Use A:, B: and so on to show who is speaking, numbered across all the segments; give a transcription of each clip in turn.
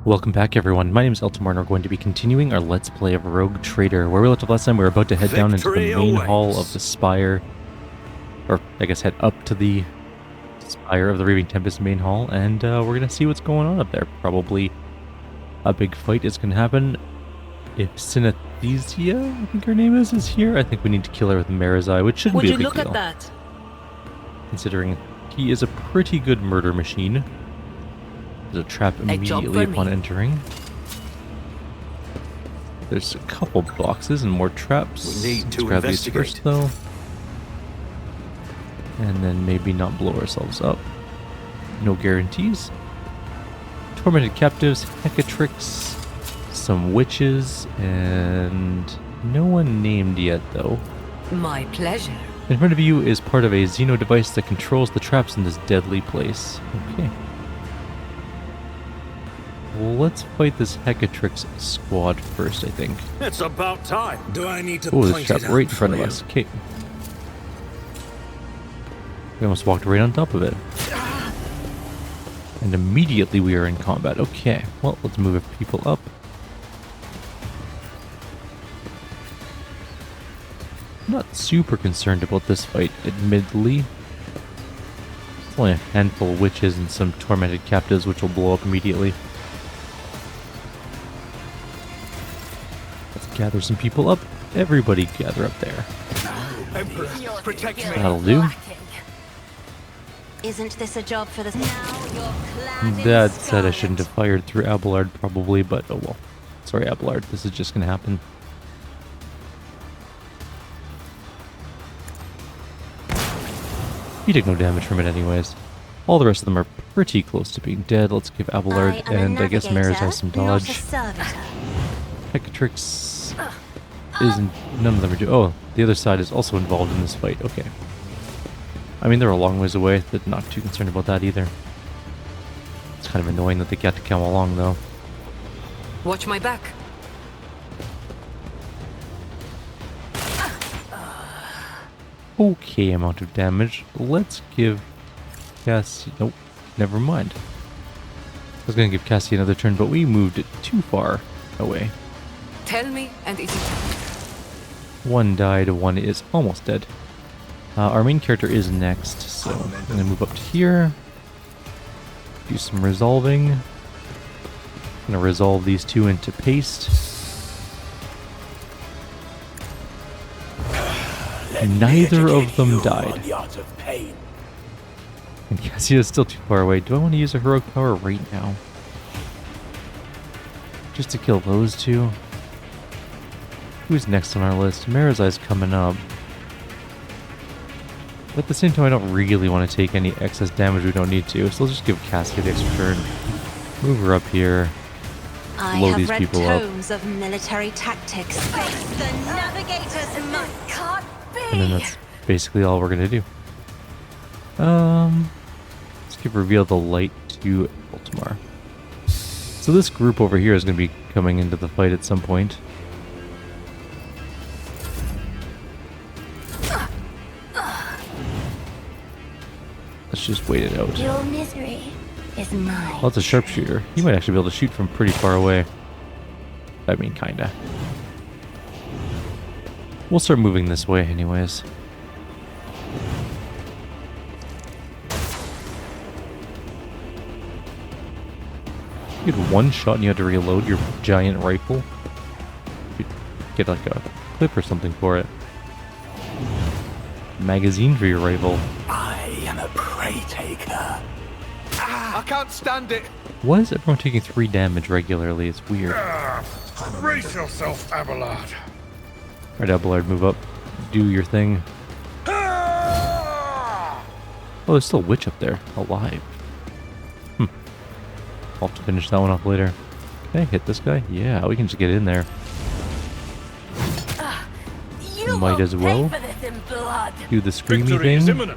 A: Welcome back, everyone. My name is Eltamar, and we're going to be continuing our Let's Play of Rogue Trader. Where we left off last time, we were about to head down into the main hall of the Spire. Or, I guess, head up to the Spire of the Raving Tempest main hall, and we're going to see what's going on up there. Probably a big fight is going to happen. If Synesthesia, I think her name is here, I think we need to kill her with Marizai, which shouldn't be a big deal.
B: Would you look at that?
A: Considering he is a pretty good murder machine. There's a trap immediately upon entering. There's a couple boxes and more traps.
C: We need to
A: grab these
C: investigate
A: first, though. And then maybe not blow ourselves up. No guarantees. Tormented captives, Hecatrix, some witches, and no one named yet, though.
B: My pleasure.
A: In front of you is part of a Xeno device that controls the traps in this deadly place. Okay. Let's fight this Hecatrix squad first, I think.
C: It's about time.
D: Do I need to
A: Oh, there's a
D: point
A: trap
D: it out
A: right in front of
D: for
A: us. Okay. We almost walked right on top of it. And immediately we are in combat. Okay, well, let's move people up. I'm not super concerned about this fight, admittedly. It's only a handful of witches and some tormented captives, which will blow up immediately. Let's gather some people up. Everybody gather up there.
C: Emperor, protect me.
A: That'll do.
E: Isn't this a job for the...
A: That said, I shouldn't have fired through Abelard, probably, but oh well. Sorry, Abelard, this is just gonna happen. He took no damage from it anyways. All the rest of them are pretty close to being dead. Let's give Abelard, and I guess Maris has some dodge. Hecatrix isn't... None of them are oh, the other side is also involved in this fight. Okay. I mean, they're a long ways away, but not too concerned about that either. It's kind of annoying that they get to come along, though.
B: Watch my back.
A: Okay amount of damage. Let's give Cassie... Nope, never mind. I was going to give Cassie another turn, but we moved it too far away.
B: Tell me, and is it...
A: One died, one is almost dead. Our main character is next, so I'm going to move up to here. Do some resolving. I'm going to resolve these two into paste. Neither of them died. And Cassie is still too far away. Do I want to use a heroic power right now? Just to kill those two? Who's next on our list? Marizai's coming up. But at the same time, I don't really want to take any excess damage we don't need to, so let's just give Cassie the extra turn. Move her up here. Blow these people up.
E: Of military tactics. The navigators can't be.
A: And then that's basically all we're gonna do. Let's give Reveal the Light to Ultimar. So this group over here is gonna be coming into the fight at some point. Let's just wait it out.
E: Your misery is mine.
A: Well, that's a sharpshooter. He might actually be able to shoot from pretty far away. I mean, kinda. We'll start moving this way anyways. You get one shot and you had to reload your giant rifle. You'd get like a clip or something for it. Magazine for your rifle.
D: I am a prey taker.
C: I can't stand it.
A: Why is everyone taking 3 damage regularly? It's weird.
D: Brace yourself, Abelard.
A: Alright, Abelard, move up. Do your thing. Oh, there's still a witch up there. Alive. I'll have to finish that one off later. Can I hit this guy? Yeah, we can just get in there. Might as well. Do the screamy thing.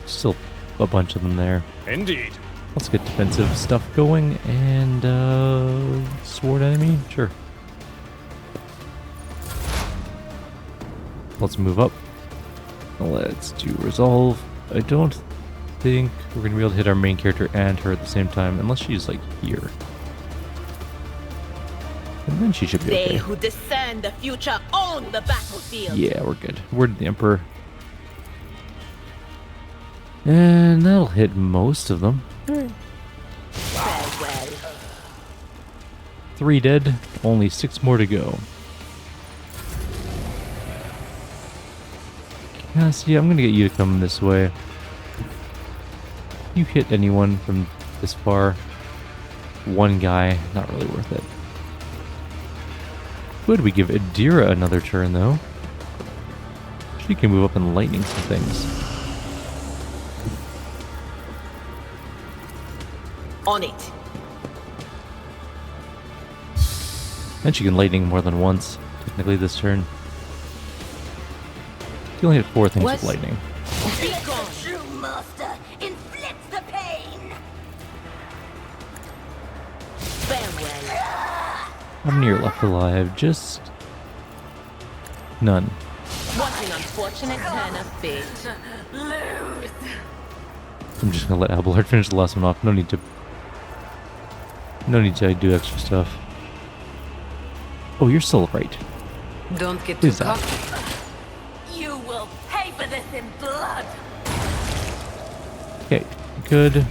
A: Still a bunch of them there.
C: Indeed.
A: Let's get defensive stuff going, and sword enemy? Sure. Let's move up. Let's do resolve. I don't think we're going to be able to hit our main character and her at the same time, unless she's like here. And then she should be
F: They
A: okay.
F: who discern the future own the battlefield.
A: Yeah, we're good. Word of the Emperor. And that'll hit most of them.
F: Farewell.
A: 3 dead, only 6 more to go. Cassie, I'm gonna get you to come this way. You hit anyone from this far? One guy, not really worth it. Could we give Adira another turn though? She can move up and lightning some things.
F: On it.
A: And she can lightning more than once, technically this turn. She only hit 4 things with lightning.
F: Be gone.
E: True master inflicts the pain.
F: Farewell.
A: How many are left alive? Just... none.
F: What an unfortunate turn of fate.
A: I'm just gonna let Abelard finish the last one off. No need to do extra stuff. Oh, you're still right.
B: Don't get too
A: Who's that?
B: cocky.
E: You will pay for this in blood.
A: Okay, good.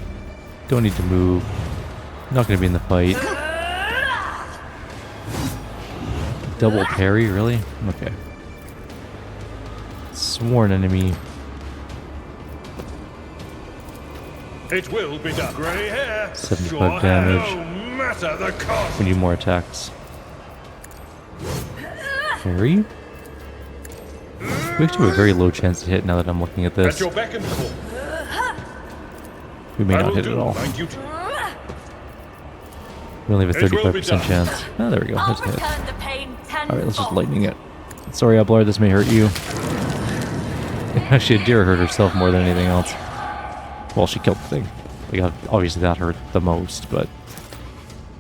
A: Don't need to move. Not gonna be in the fight. Double parry, really? Okay. Sworn enemy.
D: It will be done. Grey hair.
A: 75 damage.
D: No matter the cost.
A: We need more attacks. Parry? We actually have a very low chance to hit now that I'm looking at
D: At
A: this.
D: your beck and call.
A: We may
D: I
A: not
D: will
A: hit it
D: do
A: at all.
D: my duty.
A: We only have a
D: It will be
A: 35%
D: done.
A: chance. Oh, there we go.
E: I'll
A: There's a hit.
E: return the pain tenfold.
A: Alright, let's just lightning it. Sorry, Abelard, this may hurt you. Actually, Adira hurt herself more than anything else. Well, she killed the thing. Like, obviously that hurt the most, but...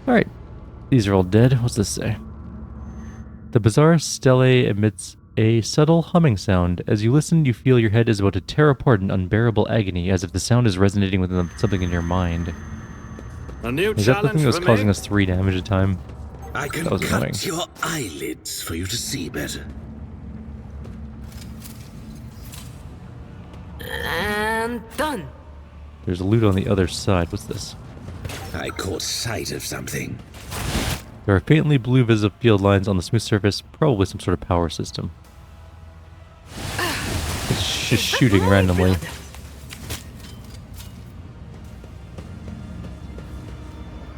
A: Alright. These are all dead. What's this say? The bizarre stele emits a subtle humming sound. As you listen, you feel your head is about to tear apart in unbearable agony, as if the sound is resonating with something in your mind.
C: A new
A: Is that the
C: challenge
A: thing that was
C: for
A: causing
C: me?
A: us 3 damage a time?
G: I can
A: That was
G: cut
A: annoying.
G: your eyelids for you to see better.
B: And done.
A: There's a loot on the other side. What's this?
G: I caught sight of something.
A: There are faintly blue visible field lines on the smooth surface, probably some sort of power system. It's just shooting randomly. I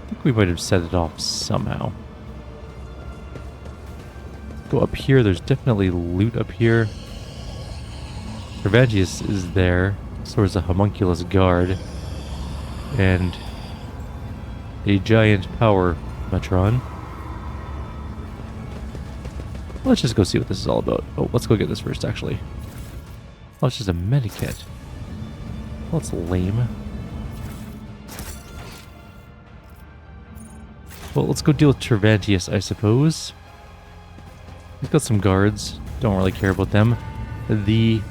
A: think we might have set it off somehow. Go up here, there's definitely loot up here. Cervantes is there, so is a homunculus guard. And a giant power metron. Let's just go see what this is all about. Oh, let's go get this first, actually. Oh, it's just a medikit. Well, that's lame. Well, let's go deal with Cervantes, I suppose. He's got some guards. Don't really care about them. The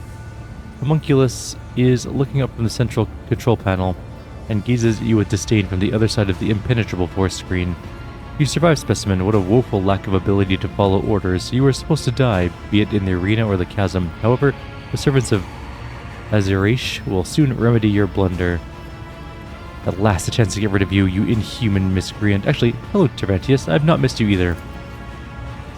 A: homunculus is looking up from the central control panel and gazes at you with disdain from the other side of the impenetrable force screen. You survived, Specimen. What a woeful lack of ability to follow orders. You were supposed to die, be it in the arena or the chasm. However, the servants of Azerish will soon remedy your blunder. At last, a chance to get rid of you, you inhuman miscreant. Actually, hello, Cervantes. I've not missed you either.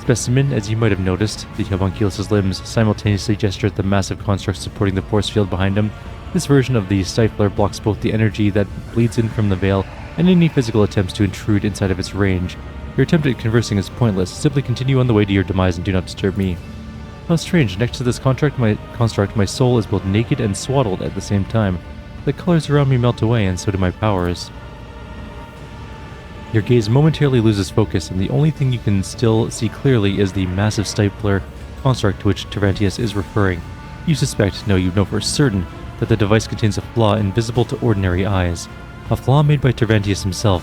A: Specimen, as you might have noticed, the homunculus's limbs simultaneously gesture at the massive construct supporting the force field behind him. This version of the stifler blocks both the energy that bleeds in from the veil and any physical attempts to intrude inside of its range. Your attempt at conversing is pointless. Simply continue on the way to your demise and do not disturb me. How strange. Next to this construct, my soul is both naked and swaddled at the same time. The colors around me melt away, and so do my powers. Your gaze momentarily loses focus, and the only thing you can still see clearly is the massive stifler construct to which Cervantes is referring. You suspect, no, you know for certain, that the device contains a flaw invisible to ordinary eyes. A flaw made by Cervantes himself,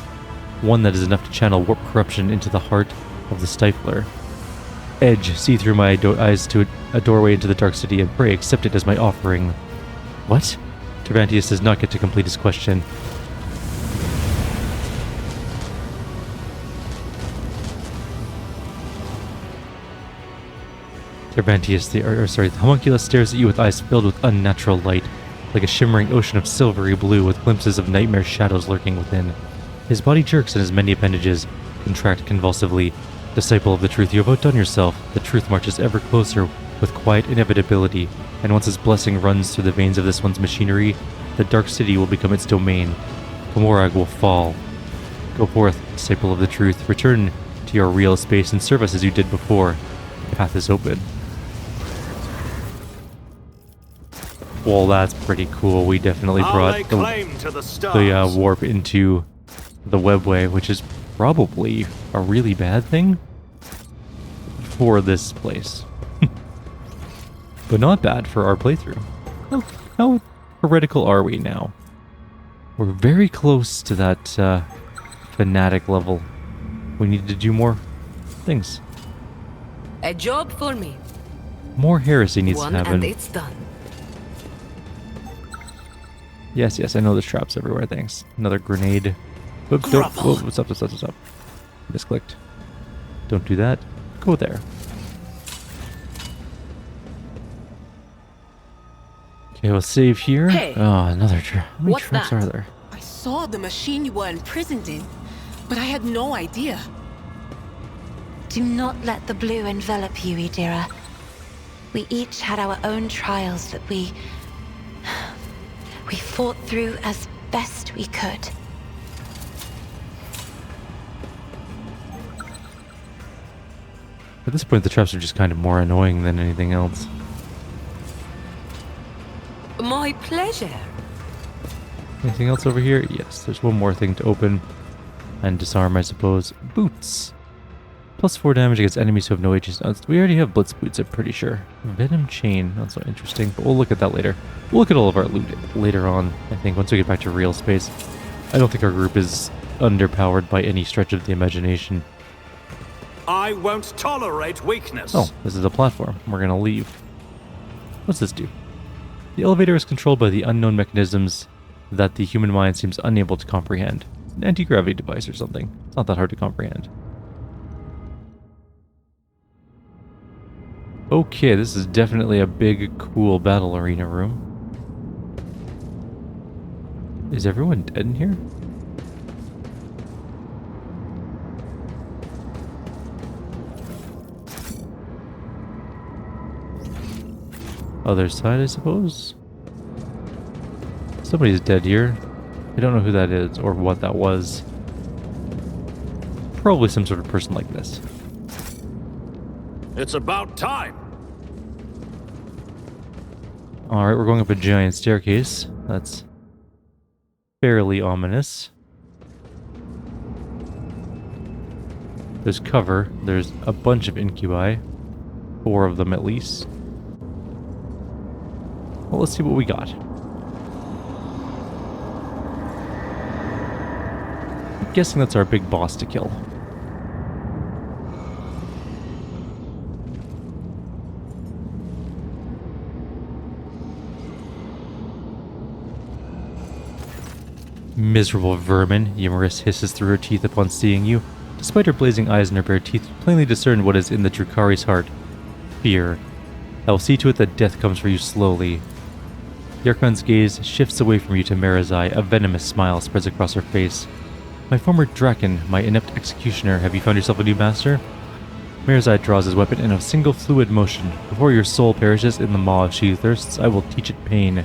A: one that is enough to channel warp corruption into the heart of the stifler. Edge, see through my eyes to a doorway into the Dark City, and pray accept it as my offering. What? Cervantes does not get to complete his question. The homunculus stares at you with eyes filled with unnatural light, like a shimmering ocean of silvery blue with glimpses of nightmare shadows lurking within. His body jerks and his many appendages contract convulsively. Disciple of the truth, you have outdone yourself. The truth marches ever closer with quiet inevitability, and once its blessing runs through the veins of this one's machinery, the dark city will become its domain. Komorag will fall. Go forth, disciple of the truth. Return to your real space and serve us as you did before. The path is open. Well, that's pretty cool. We definitely brought the warp into the webway, which is probably a really bad thing for this place. But not bad for our playthrough. How heretical are we now? We're very close to that fanatic level. We need to do more things.
B: A job for me.
A: More heresy needs
B: One
A: to happen.
B: and it's done.
A: Yes, I know there's traps everywhere, thanks. Another grenade. Whoops, what's up? Misclicked. Don't do that. Go there. Okay, we'll save here.
F: Hey,
A: oh, another trap. How many
F: what's
A: traps
F: that?
A: are there?
H: I saw the machine you were imprisoned in, but I had no idea.
I: Do not let the blue envelop you, Idira. We each had our own trials that we fought through as best we could.
A: At this point, the traps are just kind of more annoying than anything else.
B: My pleasure.
A: Anything else over here? Yes, there's one more thing to open and disarm, I suppose. Boots. Plus 4 damage against enemies who have no HS. We already have Blitz Boots, I'm pretty sure. Venom Chain, not so interesting, but we'll look at that later. We'll look at all of our loot later on, I think, once we get back to real space. I don't think our group is underpowered by any stretch of the imagination.
C: I won't tolerate weakness.
A: Oh, this is a platform. We're gonna leave. What's this do? The elevator is controlled by the unknown mechanisms that the human mind seems unable to comprehend. It's an anti-gravity device or something. It's not that hard to comprehend. Okay, this is definitely a big, cool battle arena room. Is everyone dead in here? Other side, I suppose? Somebody's dead here. I don't know who that is or what that was. Probably some sort of person like this.
C: It's about time.
A: Alright, we're going up a giant staircase. That's fairly ominous. There's cover. There's a bunch of incubi. 4 of them at least. Well, let's see what we got. I'm guessing that's our big boss to kill. Miserable vermin, Ymyrus hisses through her teeth upon seeing you. Despite her blazing eyes and her bare teeth, you plainly discern what is in the Drukari's heart. Fear. I will see to it that death comes for you slowly. Yarkon's gaze shifts away from you to Marazai. A venomous smile spreads across her face. My former Draken, my inept executioner, have you found yourself a new master? Marazai draws his weapon in a single fluid motion. Before your soul perishes in the maw of she who thirsts, I will teach it pain.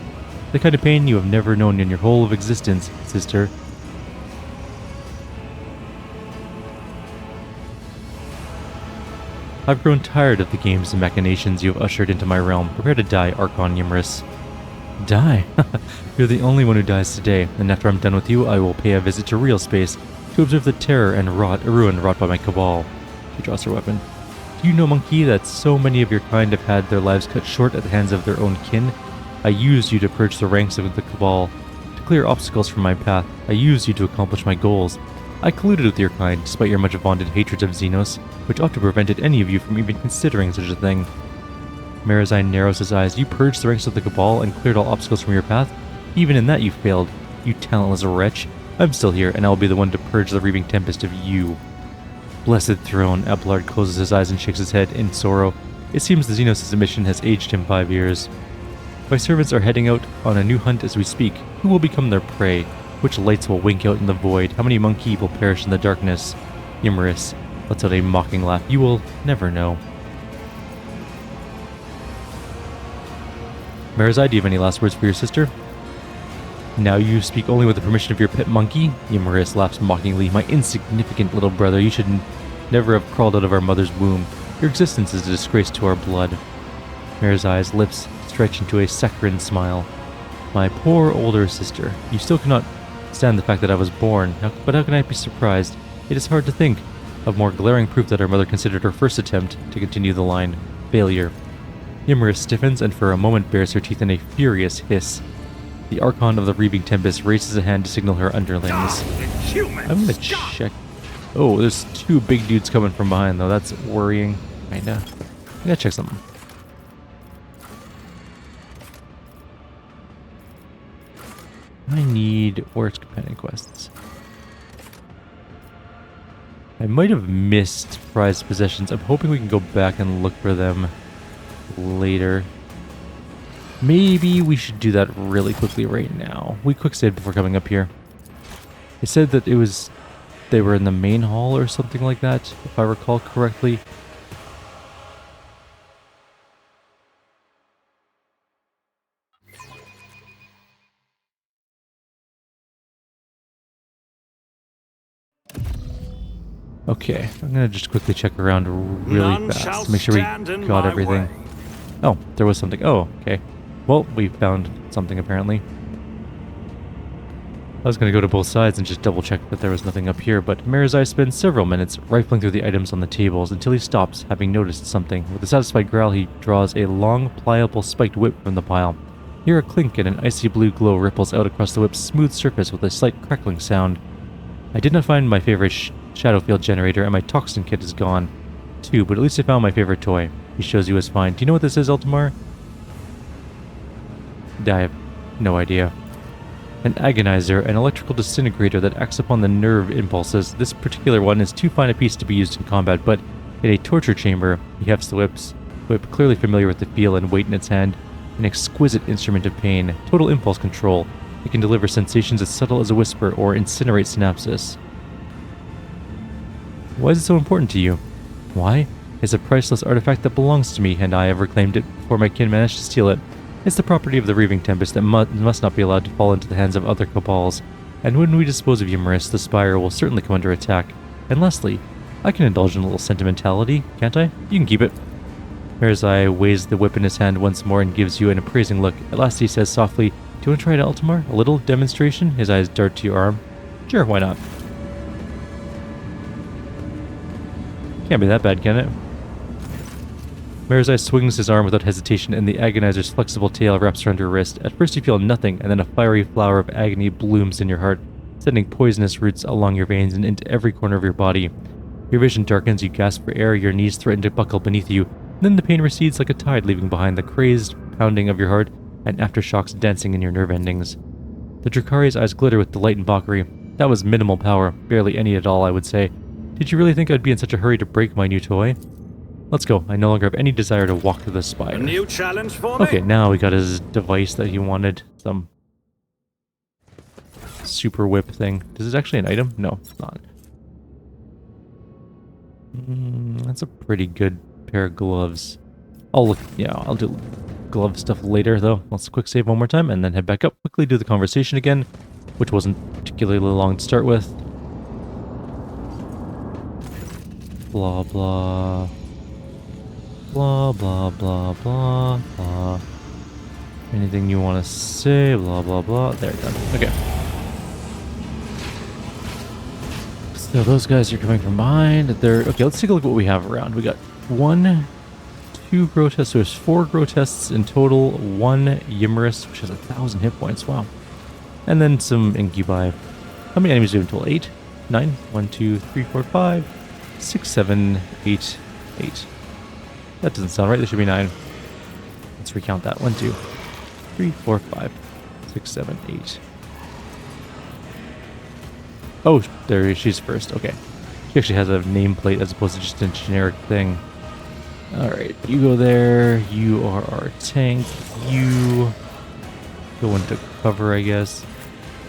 A: The kind of pain you have never known in your whole of existence, sister. I've grown tired of the games and machinations you have ushered into my realm. Prepare to die, Archon Ymyrus. Die? You're the only one who dies today, and after I'm done with you, I will pay a visit to real space to observe the terror and ruin wrought by my cabal. She draws her weapon. Do you know, monkey, that so many of your kind have had their lives cut short at the hands of their own kin? I used you to purge the ranks of the cabal, to clear obstacles from my path. I used you to accomplish my goals. I colluded with your kind, despite your much vaunted hatred of Xenos, which often prevented any of you from even considering such a thing. Marazai narrows his eyes. You purged the ranks of the cabal and cleared all obstacles from your path? Even in that you failed, you talentless wretch. I'm still here, and I will be the one to purge the reaving tempest of you. Blessed throne, Abelard closes his eyes and shakes his head in sorrow. It seems the Xenos' mission has aged him 5 years. My servants are heading out on a new hunt as we speak. Who will become their prey? Which lights will wink out in the void? How many monkey will perish in the darkness? Humorous lets out a mocking laugh. You will never know. Marizai, do you have any last words for your sister? Now you speak only with the permission of your pet monkey? Humorous laughs mockingly. My insignificant little brother, you should never have crawled out of our mother's womb. Your existence is a disgrace to our blood. Marizai's lips stretch into a saccharine smile. My poor older sister, you still cannot stand the fact that I was born, but how can I be surprised? It is hard to think of more glaring proof that our mother considered her first attempt to continue the line failure. Humorous stiffens and for a moment bares her teeth in a furious hiss. The Archon of the Reaving Tempest raises a hand to signal her underlings. I'm gonna check. Oh, there's 2 big dudes coming from behind though. That's worrying. Kinda. I gotta check something. I need Oryx companion quests. I might have missed prized possessions. I'm hoping we can go back and look for them later. Maybe we should do that really quickly right now. We quick saved before coming up here. It said that they were in the main hall or something like that, if I recall correctly. Okay, I'm gonna just quickly check around really fast to make sure we got everything. Oh, there was something. Oh, okay. Well, we found something apparently. I was gonna go to both sides and just double check that there was nothing up here, but Marizai spends several minutes rifling through the items on the tables until he stops, having noticed something. With a satisfied growl, he draws a long, pliable, spiked whip from the pile. Here a clink and an icy blue glow ripples out across the whip's smooth surface with a slight crackling sound. I did not find my favorite shadow field generator, and my toxin kit is gone too, but at least I found my favorite toy. He shows you his find. Do you know what this is, Ultimar? I have no idea. An agonizer, an electrical disintegrator that acts upon the nerve impulses. This particular one is too fine a piece to be used in combat, but in a torture chamber, he hefts the whip, clearly familiar with the feel and weight in its hand. An exquisite instrument of pain. Total impulse control. It can deliver sensations as subtle as a whisper or incinerate synapses. Why is it so important to you? Why? It's a priceless artifact that belongs to me, and I have reclaimed it before my kin managed to steal it. It's the property of the Reaving Tempest that must not be allowed to fall into the hands of other cabals, and when we dispose of Humorous, the Spire will certainly come under attack. And lastly, I can indulge in a little sentimentality, can't I? You can keep it. Marizai weighs the whip in his hand once more and gives you an appraising look. At last he says softly, "Do you want to try it, Ultimar? A little demonstration?" His eyes dart to your arm. Sure, why not? Can't be that bad, can it? Marizai swings his arm without hesitation, and the agonizer's flexible tail wraps around your wrist. At first you feel nothing, and then a fiery flower of agony blooms in your heart, sending poisonous roots along your veins and into every corner of your body. Your vision darkens, you gasp for air, your knees threaten to buckle beneath you. Then the pain recedes like a tide, leaving behind the crazed pounding of your heart and aftershocks dancing in your nerve endings. The Drakari's eyes glitter with delight and mockery. That was minimal power, barely any at all, I would say. Did you really think I'd be in such a hurry to break my new toy? Let's go. I no longer have any desire to walk through the spire.
C: A new challenge for me?
A: Okay, now we got his device that he wanted. Some super whip thing. Is this actually an item? No, it's not. That's a pretty good pair of gloves. I'll do glove stuff later though. Let's quick save one more time and then head back up. Quickly do the conversation again, which wasn't particularly long to start with. Blah blah. Blah blah blah blah blah. Anything you want to say? Blah blah blah. There, done. Okay. So those guys are coming from behind. Okay, let's take a look at what we have around. We got 1, 2 Grotesques. So there's 4 Grotesques in total. 1 Humorous, which has 1,000 hit points. Wow. And then some Incubi. How many enemies do we have in total? 8? 9? 1, 2, 3, 4, 5, 6, 7, 8, 8. That doesn't sound right. There should be 9. Let's recount that. 1, 2, 3, 4, 5, 6, 7, 8. Oh, there she's first. Okay. She actually has a nameplate as opposed to just a generic thing. Alright, you go there. You are our tank. You go into cover, I guess.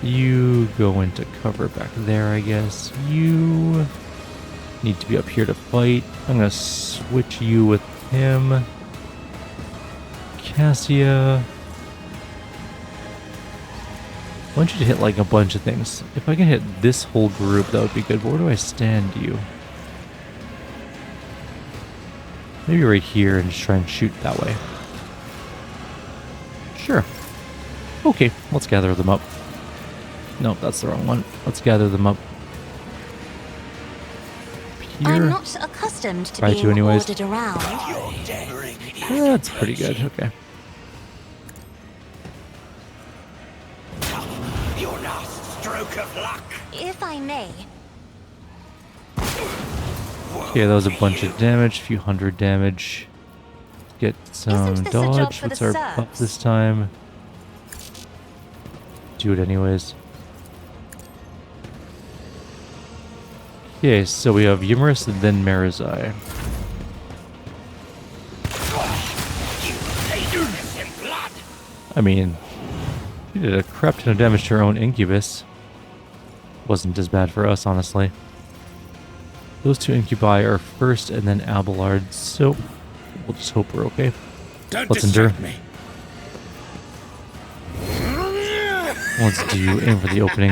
A: You go into cover back there, I guess. You need to be up here to fight. I'm going to switch you with him. Cassia. I want you to hit like a bunch of things. If I can hit this whole group, that would be good. But where do I stand you? Maybe right here and just try and shoot that way. Sure. Okay, let's gather them up. Nope, that's the wrong one. Let's gather them up. Here.
I: I'm not accustomed to
A: Try
I: being
A: to anyways.
I: ordered around.
A: That's pretty good, okay.
G: Your last stroke of luck.
I: If I may.
A: Okay, that was a bunch of damage, a few hundred damage. Get some
I: Isn't this a job
A: dodge.
I: for
A: What's
I: the
A: our
I: serfs?
A: buff this time? Do it anyways. Okay, so we have Yumurus and then Marizai. I mean, she did a crap ton of damage to her own Incubus. Wasn't as bad for us, honestly. Those two Incubi are first and then Abelard, so we'll just hope we're okay. Let's endure.
G: Me.
A: Let's do aim for the opening.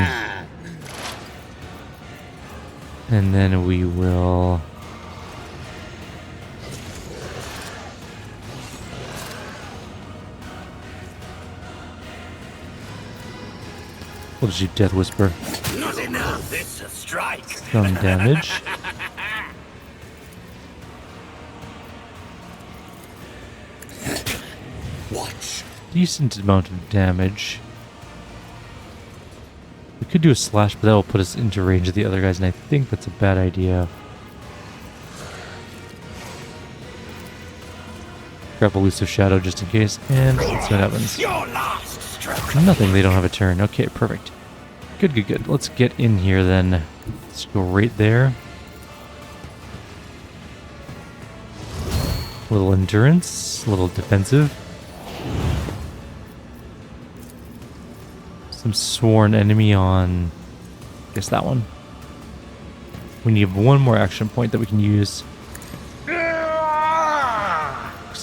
A: And then we will... We'll just do Death Whisper.
G: Not enough. It's a strike.
A: Some damage.
G: Watch.
A: Decent amount of damage. We could do a slash, but that will put us into range of the other guys, and I think that's a bad idea. Grab Elusive Shadow just in case, and let's see what happens.
G: Your last stroke.
A: Nothing, they don't have a turn. Okay, perfect. Good, good, good. Let's get in here then. Let's go right there. Little endurance, a little defensive. Some sworn enemy on, I guess that one. We need one more action point that we can use. So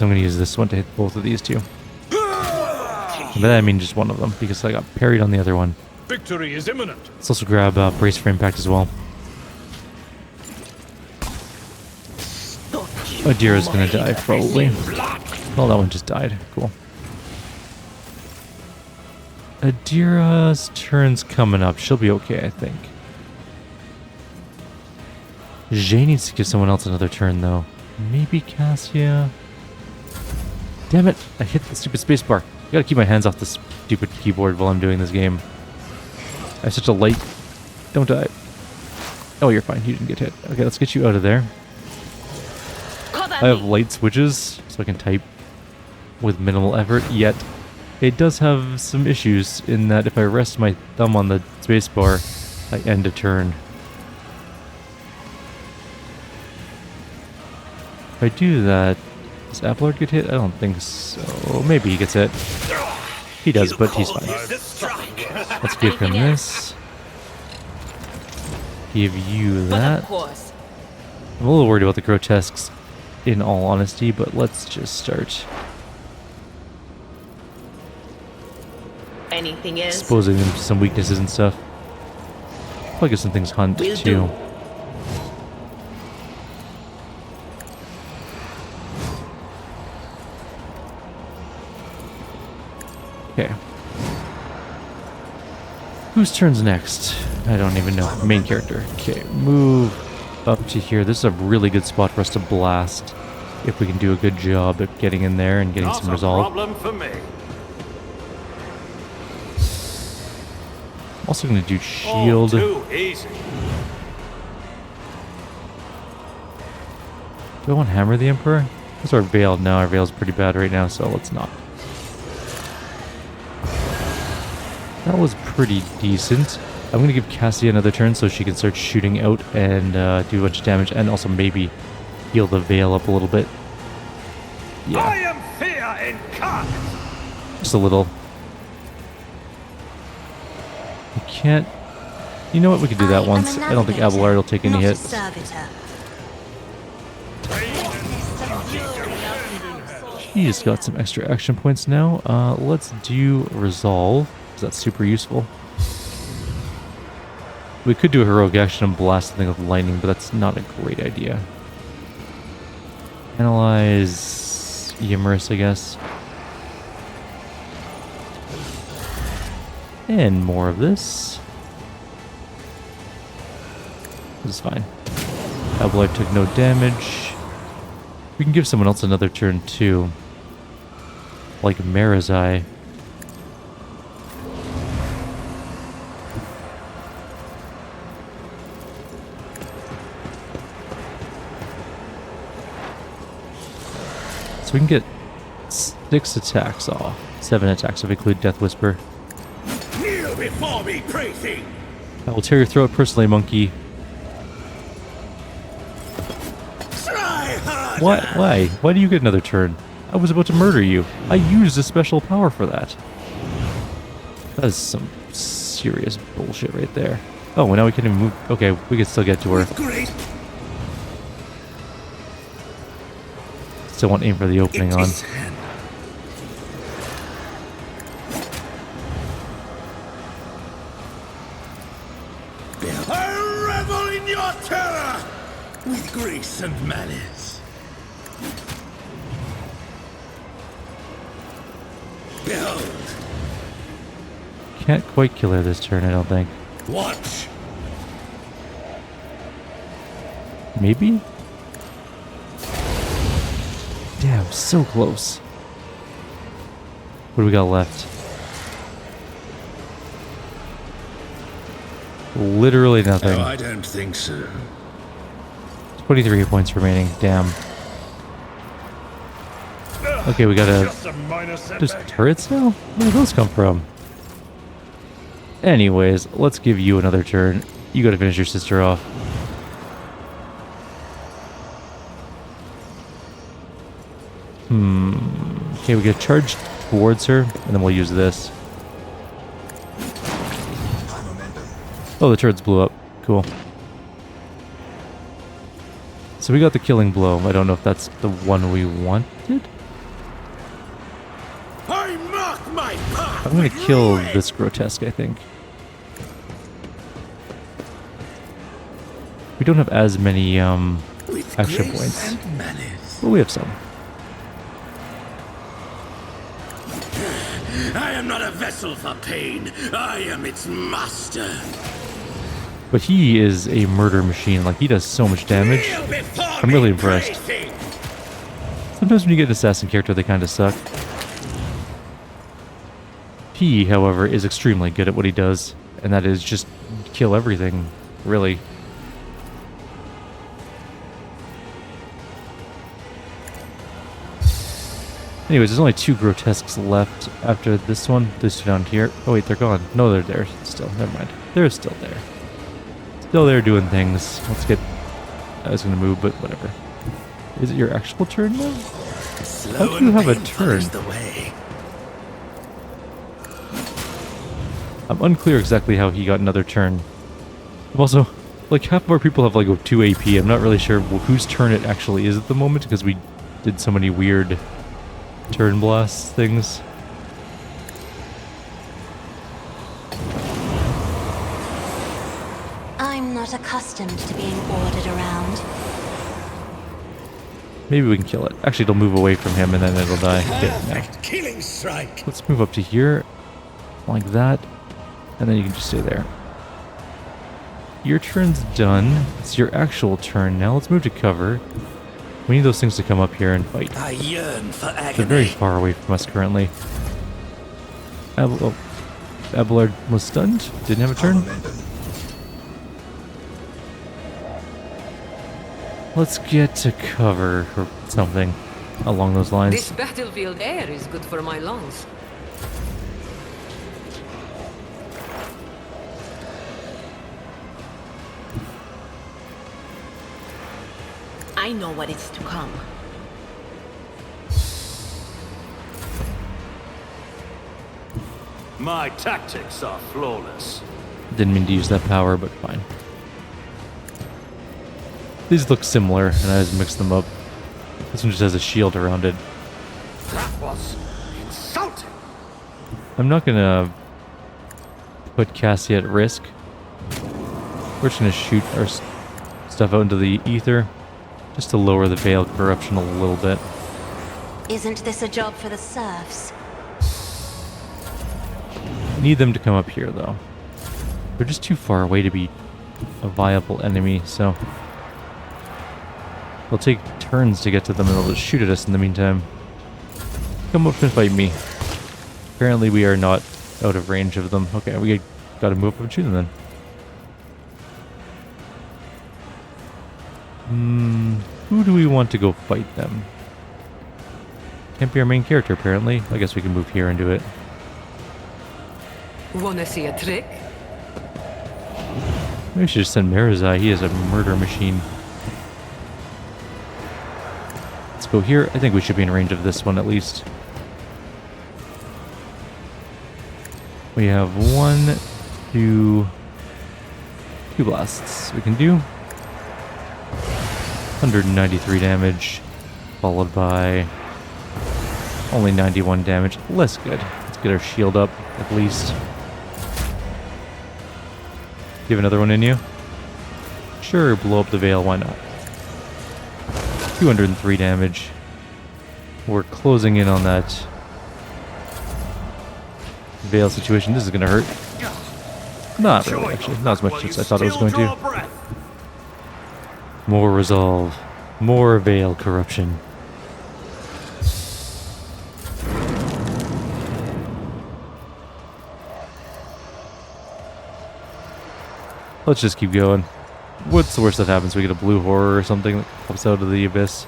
A: I'm going to use this one to hit both of these two. By that I mean just one of them, because I got parried on the other one.
D: Victory is imminent.
A: Let's also grab Brace for Impact as well. Adira's going to die, probably. Well, that one just died. Cool. Adira's turn's coming up. She'll be okay, I think. Jay needs to give someone else another turn, though. Maybe Cassia? Damn it! I hit the stupid spacebar. I gotta keep my hands off the stupid keyboard while I'm doing this game. I have such a light... Don't die. Oh, you're fine. You didn't get hit. Okay, let's get you out of there. I have light switches, so I can type with minimal effort, yet it does have some issues in that if I rest my thumb on the spacebar, I end a turn. If I do that, does Abelard get hit? I don't think so. Maybe he gets hit. He does, but he's fine. Let's give him this. Give you that. I'm a little worried about the grotesques, in all honesty, but let's just start
F: Anything else?
A: exposing them to some weaknesses and stuff. Probably get some things hunt
F: Will
A: too.
F: do.
A: Okay. Whose turn's next? I don't even know. Main character. Okay, move up to here. This is a really good spot for us to blast if we can do a good job at getting in there and getting
C: Not
A: some
C: a
A: resolve.
C: problem for me.
A: I'm also going to do shield.
C: Oh, too easy.
A: Do I want Hammer the Emperor? That's our Veil. No, our Veil's pretty bad right now, so let's not. That was pretty decent. I'm going to give Cassie another turn so she can start shooting out and do a bunch of damage, and also maybe heal the Veil up a little bit.
C: I
A: Yeah,
C: am fear incarnate.
A: just a little. We can't... You know what? We could do that once. I don't think Abelard will take any hits. He's got some extra action points now. Let's do Resolve, because that's super useful. We could do a heroic action and blast the thing with lightning, but that's not a great idea. Analyze Yimmerus, I guess. And more of this. This is fine. Abelard took no damage. We can give someone else another turn too. Like Marazai. So we can get 6 attacks off. 7 attacks if we include Death Whisper.
G: Kneel before me, plaything.
A: I will tear your throat personally, monkey.
G: Try harder.
A: What? Why? Why do you get another turn? I was about to murder you. I used a special power for that. That is some serious bullshit right there. Oh, well now we can even move. Okay, we can still get to her.
G: Great.
A: Still want to aim for the opening on.
G: I revel in your terror with grace and malice. Behold.
A: Can't quite kill her this turn, I don't think.
G: Watch.
A: Maybe? Damn, so close. What do we got left? Literally nothing.
G: Oh, I don't think so.
A: 23 hit points remaining. Damn. Okay, we got
D: Just a minor
A: There's
D: setback.
A: turrets now? Where did those come from? Anyways, let's give you another turn. You gotta finish your sister off. Okay, we get charged towards her, and then we'll use this. Oh, the turrets blew up. Cool. So we got the killing blow. I don't know if that's the one we wanted.
G: I mark my path.
A: I'm gonna kill this grotesque, I think. We don't have as many
G: With
A: action
G: grace
A: points.
G: and malice.
A: Well, we have some.
G: I am not a vessel for pain. I am its master.
A: But he is a murder machine. Like, he does so much damage.
G: Kneel before
A: I'm really
G: me,
A: impressed.
G: plaything.
A: Sometimes when you get an assassin character, they kind of suck. He, however, is extremely good at what he does. And that is just kill everything, really. Anyways, there's only 2 grotesques left after this one. These 2 down here. Oh wait, they're gone. No, they're there still. Never mind. They're still there. Still there doing things. Let's get... I was going to move, but whatever. Is it your actual turn now? How do you have a turn?
G: The way.
A: I'm unclear exactly how he got another turn. I'm also... Like, half of our people have, like, 2 AP. I'm not really sure whose turn it actually is at the moment, because we did so many weird turn blast things.
I: I'm not accustomed to being ordered around.
A: Maybe we can kill it. Actually, it'll move away from him and then it'll die. Okay, no.
G: Perfect killing strike.
A: Let's move up to here, like that, and then you can just stay there. Your turn's done. It's your actual turn now. Let's move to cover. We need those things to come up here and fight.
G: I yearn for
A: They're very
G: agony.
A: far away from us currently. Abelard was stunned. Didn't have a turn. Let's get to cover or something along those lines.
B: This battlefield air is good for my lungs.
F: I know what is to come.
C: My tactics are flawless.
A: Didn't mean to use that power, but fine. These look similar, and I just mixed them up. This one just has a shield around it.
C: That was insulting.
A: I'm not gonna put Cassie at risk. We're just gonna shoot our stuff out into the ether, just to lower the veil corruption a little bit.
I: Isn't this a job for the serfs?
A: Need them to come up here, though. They're just too far away to be a viable enemy, so they'll take turns to get to them and they'll just shoot at us in the meantime. Come up and fight me. Apparently we are not out of range of them. Okay, we gotta move up and shoot them then. Who do we want to go fight them? Can't be our main character, apparently. I guess we can move here and do it.
B: Wanna see a trick?
A: Maybe we should just send Marizai. He is a murder machine. Let's go here. I think we should be in range of this one at least. We have two blasts we can do. 193 damage, followed by only 91 damage. Less good. Let's get our shield up at least. Give another one in you? Sure, blow up the veil, why not? 203 damage. We're closing in on that veil situation. This is gonna hurt. Not really, actually. Not as much as I thought it was going to. More resolve. More veil corruption. Let's just keep going. What's the worst that happens? We get a blue horror or something that pops out of the abyss.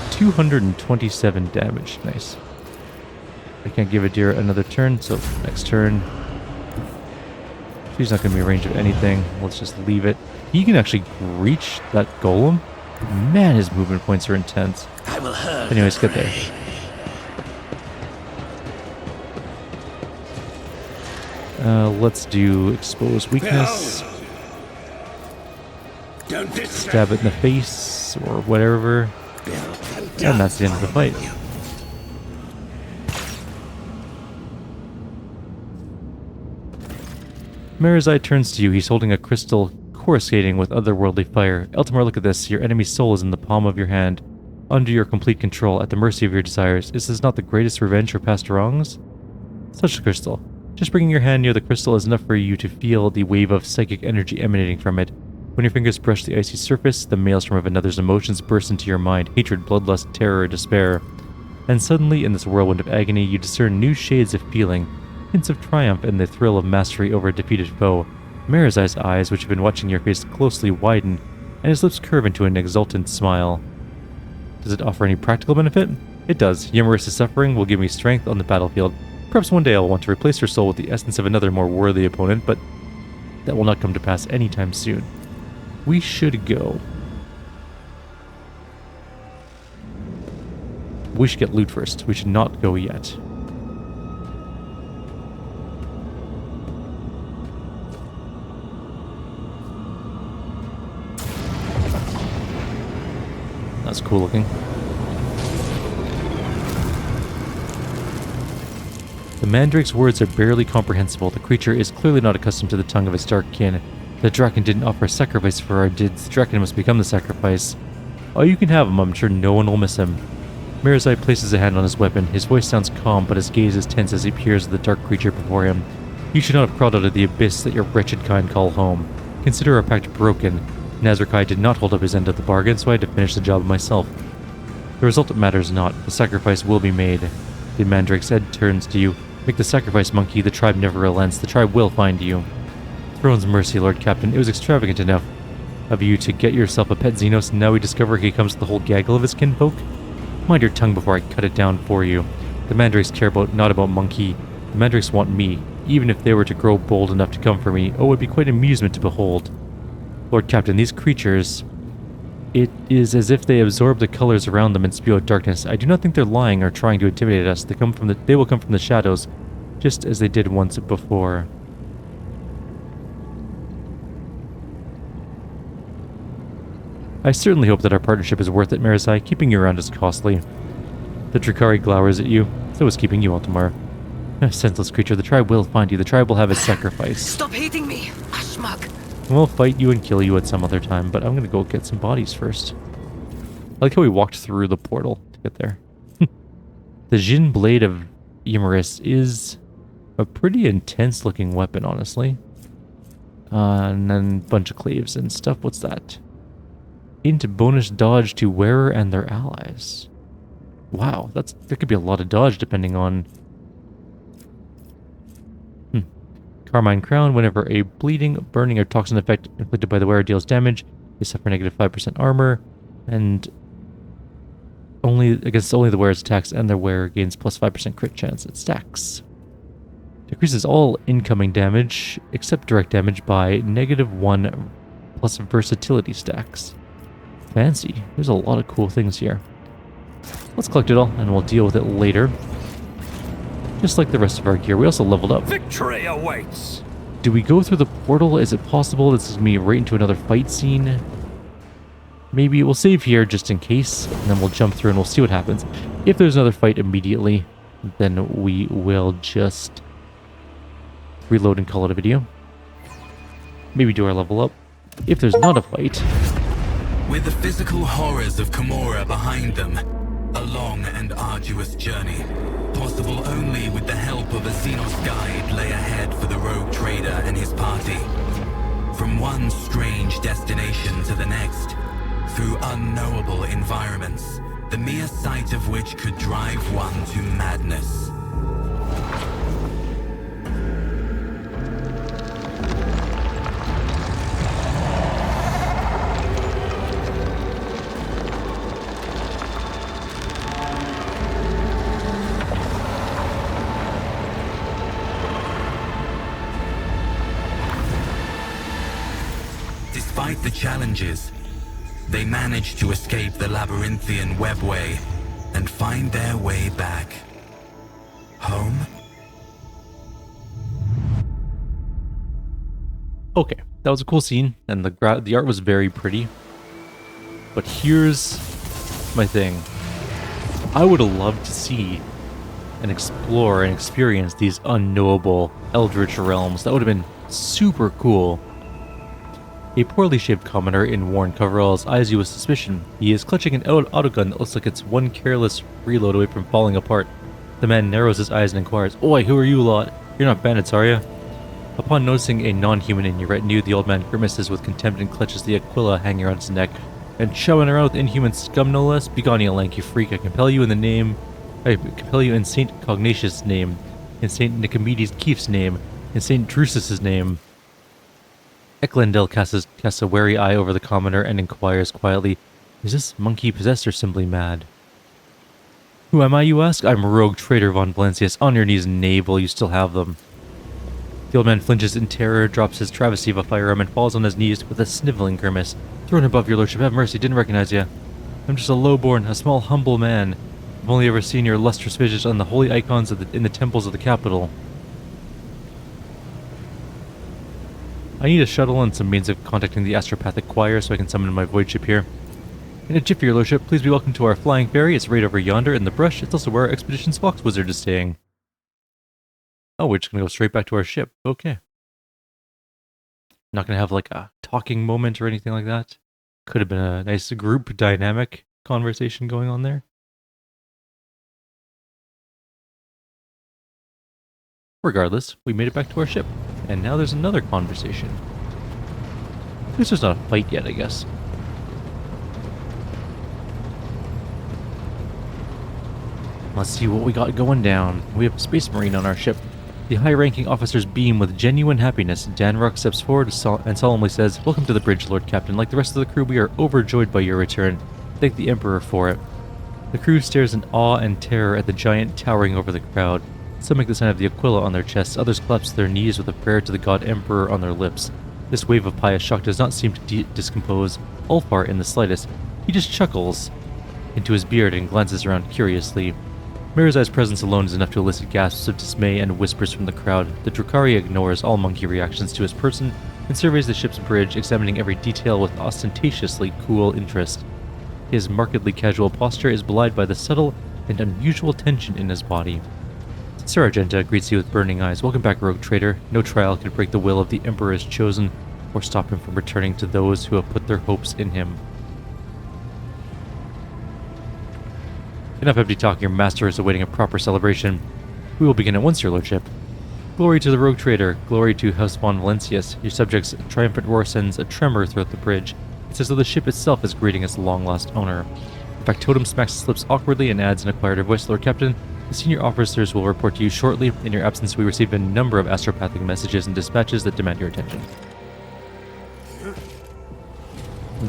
A: 227 damage. Nice. I can't give Adira another turn, so next turn. She's not going to be in range of anything. Let's just leave it. He can actually reach that golem. Man, his movement points are intense. Anyways, get there. Let's do expose weakness. Stab it in the face or whatever. And that's the end of the fight. Marizai turns to you. He's holding a crystal coruscating with otherworldly fire. Eltimar, look at this. Your enemy's soul is in the palm of your hand, under your complete control, at the mercy of your desires. Is this not the greatest revenge for past wrongs? Such a crystal. Just bringing your hand near the crystal is enough for you to feel the wave of psychic energy emanating from it. When your fingers brush the icy surface, the maelstrom of another's emotions burst into your mind. Hatred, bloodlust, terror, despair. And suddenly, in this whirlwind of agony, you discern new shades of feeling. Hints of triumph and the thrill of mastery over a defeated foe. Marizai's eyes, which have been watching your face closely, widen, and his lips curve into an exultant smile. Does it offer any practical benefit? It does. Yamaris's suffering will give me strength on the battlefield. Perhaps one day I'll want to replace her soul with the essence of another more worthy opponent, but that will not come to pass anytime soon. We should go. We should get loot first. We should not go yet. That's cool looking. The Mandrake's words are barely comprehensible. The creature is clearly not accustomed to the tongue of its dark kin. The Draken didn't offer a sacrifice for our dids. The Draken must become the sacrifice. Oh, you can have him. I'm sure no one will miss him. Marizai places a hand on his weapon. His voice sounds calm, but his gaze is tense as he peers at the dark creature before him. You should not have crawled out of the abyss that your wretched kind call home. Consider our pact broken. Nazarkai did not hold up his end of the bargain, so I had to finish the job myself. The result matters not. The sacrifice will be made. The Mandrake's head turns to you. Make the sacrifice, monkey. The tribe never relents. The tribe will find you. Throne's mercy, Lord Captain. It was extravagant enough of you to get yourself a pet Xenos, and now we discover he comes with the whole gaggle of his kinfolk. Mind your tongue before I cut it down for you. The Mandrakes care not about monkey. The Mandrakes want me. Even if they were to grow bold enough to come for me, oh, it would be quite amusement to behold. Lord Captain, these creatures... It is as if they absorb the colors around them and spew out darkness. I do not think they're lying or trying to intimidate us. They will come from the shadows. just as they did once before. I certainly hope that our partnership is worth it, Marizai. Keeping you around is costly. The Drakari glowers at you. So is keeping you, Altamar. Senseless creature, the tribe will find you. The tribe will have its sacrifice.
B: Stop hating me, Ashmag.
A: We'll fight you and kill you at some other time, but I'm gonna go get some bodies first. I like how we walked through the portal to get there. The Jin Blade of Ymorus is a pretty intense looking weapon, honestly. And then a bunch of cleaves and stuff. What's that? Into bonus dodge to wearer and their allies. Wow, there could be a lot of dodge depending on... Carmine Crown, whenever a bleeding, burning, or toxin effect inflicted by the wearer deals damage, they suffer negative 5% armor, and against only the wearer's attacks, and their wearer gains plus 5% crit chance. It stacks. Decreases all incoming damage, except direct damage, by -1 plus versatility stacks. Fancy. There's a lot of cool things here. Let's collect it all, and we'll deal with it later. Just like the rest of our gear, we also leveled up.
C: Victory awaits!
A: Do we go through the portal? Is it possible this is going to be right into another fight scene? Maybe we'll save here just in case, and then we'll jump through and we'll see what happens. If there's another fight immediately, then we will just reload and call it a video. Maybe do our level up. If there's not a fight...
G: With the physical horrors of Camorra behind them, a long and arduous journey, possible only with the help of a Xenos guide, lay ahead for the rogue trader and his party. From one strange destination to the next, through unknowable environments, the mere sight of which could drive one to madness. Despite the challenges, they managed to escape the labyrinthian webway and find their way back. Home?
A: Okay, that was a cool scene, and the art was very pretty. But here's my thing. I would have loved to see and explore and experience these unknowable eldritch realms. That would have been super cool. A poorly shaped commoner in worn coveralls eyes you with suspicion. He is clutching an autogun that looks like it's one careless reload away from falling apart. The man narrows his eyes and inquires, "Oi, who are you lot? You're not bandits, are you?" Upon noticing a non-human in your retinue, the old man grimaces with contempt and clutches the aquila hanging around his neck. "And showing around with inhuman scum no less? Begone, you lanky freak! I compel you in Saint Cognatius' name, in Saint Nicomedes Keefe's name, in Saint Drusus's name." Eklendel casts a wary eye over the commoner and inquires quietly, "Is this monkey possessed or simply mad?" "Who am I, you ask? I'm rogue traitor von Valancius. On your knees, navel, you still have them." The old man flinches in terror, drops his travesty of a firearm, and falls on his knees with a sniveling grimace. "Throne above your lordship, have mercy, didn't recognize you. I'm just a low-born, a small, humble man. I've only ever seen your lustrous visage on the holy icons in the temples of the capital." I need a shuttle and some means of contacting the astropathic choir so I can summon my void ship here. "In a jiffy, your lordship, please be welcome to our flying ferry. It's right over yonder in the brush. It's also where our expedition's fox wizard is staying." Oh, we're just gonna go straight back to our ship. Okay. Not gonna have like a talking moment or anything like that. Could have been a nice group dynamic conversation going on there. Regardless, we made it back to our ship, and now there's another conversation. At least there's not a fight yet, I guess. Let's see what we got going down. We have a Space Marine on our ship. The high-ranking officers beam with genuine happiness. Danrock steps forward and solemnly says, "Welcome to the bridge, Lord Captain. Like the rest of the crew, we are overjoyed by your return. Thank the Emperor for it." The crew stares in awe and terror at the giant towering over the crowd. Some make the sign of the Aquila on their chests, others collapse to their knees with a prayer to the god Emperor on their lips. This wave of pious shock does not seem to discompose Ulfar in the slightest. He just chuckles into his beard and glances around curiously. Mirazai's presence alone is enough to elicit gasps of dismay and whispers from the crowd. The Drukhari ignores all monkey reactions to his person and surveys the ship's bridge, examining every detail with ostentatiously cool interest. His markedly casual posture is belied by the subtle and unusual tension in his body. Sir Argenta greets you with burning eyes. Welcome back, rogue trader. No trial could break the will of the Emperor's chosen or stop him from returning to those who have put their hopes in him. Enough empty talk. Your master is awaiting a proper celebration. We will begin at once, your lordship. Glory to the rogue trader. Glory to House von Valencius. Your subject's triumphant roar sends a tremor throughout the bridge. It's as though the ship itself is greeting its long-lost owner. The factotum smacks his lips awkwardly and adds in a quieter voice, Lord Captain, the senior officers will report to you shortly. In your absence, we received a number of astropathic messages and dispatches that demand your attention.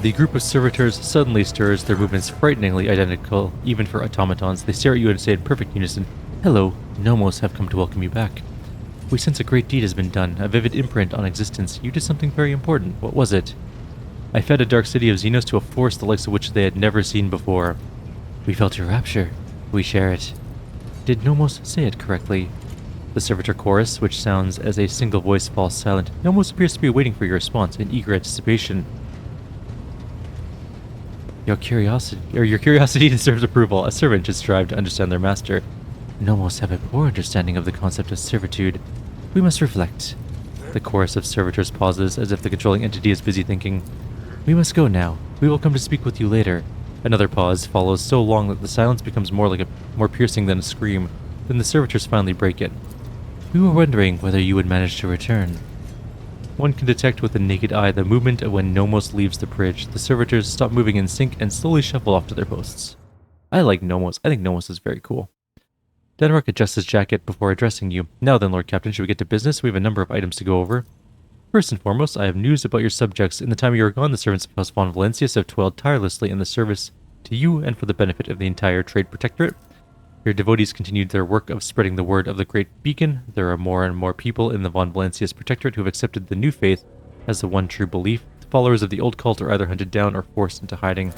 A: The group of servitors suddenly stirs, their movements frighteningly identical, even for automatons. They stare at you and say in perfect unison, Hello, Nomos have come to welcome you back. We sense a great deed has been done, a vivid imprint on existence. You did something very important. What was it? I fed a dark city of Xenos to a force the likes of which they had never seen before. We felt your rapture. We share it. Did Nomos say it correctly? The servitor chorus, which sounds as a single voice, falls silent. Nomos appears to be waiting for your response in eager anticipation. Your curiosity deserves approval. A servant should strive to understand their master. Nomos have a poor understanding of the concept of servitude. We must reflect. The chorus of servitors pauses, as if the controlling entity is busy thinking. We must go now. We will come to speak with you later. Another pause follows, so long that the silence becomes more piercing than a scream. Then the servitors finally break it. We were wondering whether you would manage to return. One can detect with the naked eye the movement of when Nomos leaves the bridge. The servitors stop moving in sync and slowly shuffle off to their posts. I like Nomos. I think Nomos is very cool. Denmark adjusts his jacket before addressing you. Now then, Lord Captain, should we get to business? We have a number of items to go over. First and foremost, I have news about your subjects. In the time you were gone, the servants of House von Valencius have toiled tirelessly in the service to you and for the benefit of the entire Trade Protectorate. Your devotees continued their work of spreading the word of the Great Beacon. There are more and more people in the von Valencius Protectorate who have accepted the new faith as the one true belief. The followers of the old cult are either hunted down or forced into hiding.